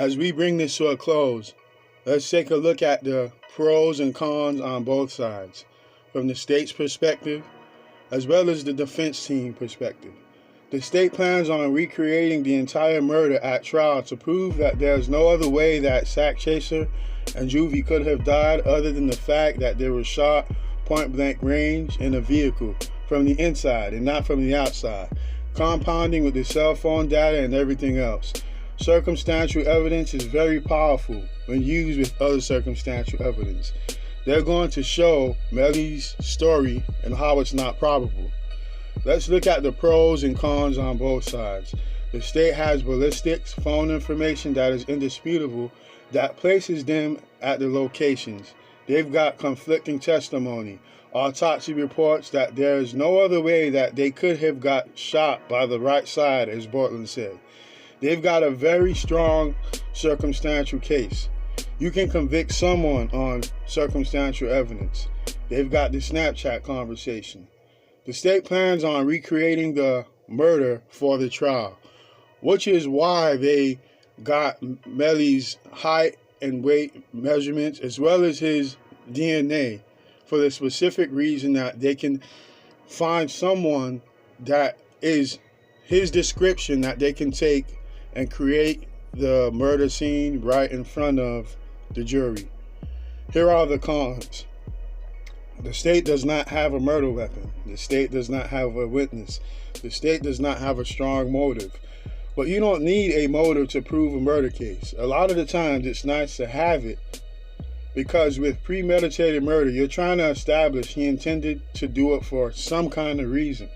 As we bring this to a close, let's take a look at the pros and cons on both sides, from the state's perspective as well as the defense team perspective. The state plans on recreating the entire murder at trial to prove that there's no other way that Sack Chaser and Juvie could have died other than the fact that they were shot point blank range in a vehicle from the inside and not from the outside, compounding with the cell phone data and everything else. Circumstantial evidence is very powerful when used with other circumstantial evidence. They're going to show Melly's story and how it's not probable. Let's look at the pros and cons on both sides. The state has ballistics, phone information that is indisputable that places them at the locations. They've got conflicting testimony, autopsy reports that there is no other way that they could have got shot by the right side, as Bortland said. They've got a very strong circumstantial case. You can convict someone on circumstantial evidence. They've got the Snapchat conversation. The state plans on recreating the murder for the trial, which is why they got Melly's height and weight measurements as well as his DNA, for the specific reason that they can find someone that is his description that they can take and create the murder scene right in front of the jury. Here are the cons. The state does not have a murder weapon. The state does not have a witness. The state does not have a strong motive. But you don't need a motive to prove a murder case. A lot of the times it's nice to have it, because with premeditated murder, you're trying to establish he intended to do it for some kind of reason.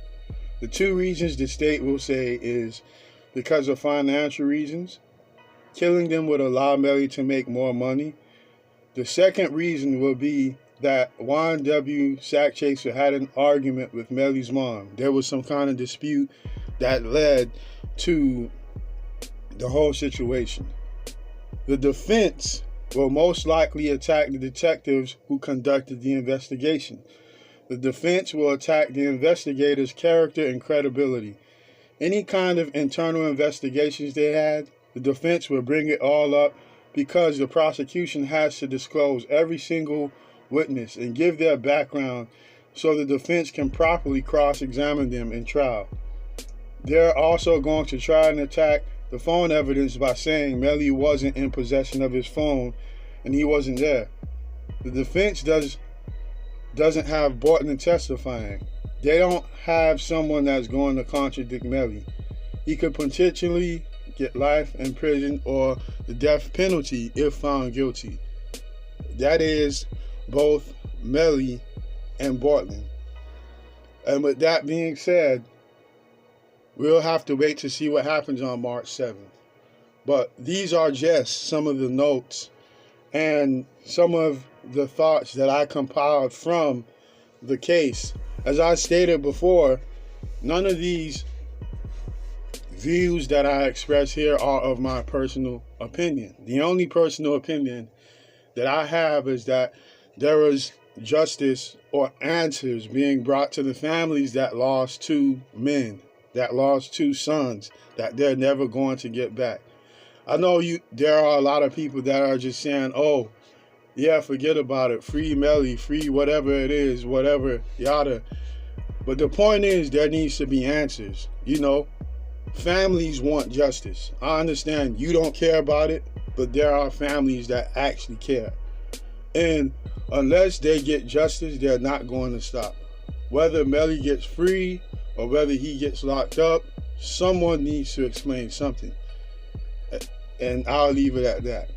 The two reasons the state will say is because of financial reasons. Killing them would allow Melly to make more money. The second reason will be that YNW Sack Chaser had an argument with Melly's mom. There was some kind of dispute that led to the whole situation. The defense will most likely attack the detectives who conducted the investigation. The defense will attack the investigators' character and credibility. Any kind of internal investigations they had, the defense will bring it all up, because the prosecution has to disclose every single witness and give their background so the defense can properly cross-examine them in trial. They're also going to try and attack the phone evidence by saying Melly wasn't in possession of his phone and he wasn't there. The defense doesn't have Bortland testifying. They don't have someone that's going to contradict Melly. He could potentially get life in prison or the death penalty if found guilty. That is both Melly and Bortland. And with that being said, we'll have to wait to see what happens on March 7th. But these are just some of the notes and some of the thoughts that I compiled from the case. As I stated before, none of these views that I express here are of my personal opinion. The only personal opinion that I have is that there is justice or answers being brought to the families that lost two men, that lost two sons, that they're never going to get back. I know there are a lot of people that are just saying, oh, yeah, forget about it, free Melly, free whatever it is, whatever, yada. But the point is, there needs to be answers. You know, families want justice. I understand you don't care about it, but there are families that actually care. And unless they get justice, they're not going to stop. Whether Melly gets free or whether he gets locked up, someone needs to explain something. And I'll leave it at that.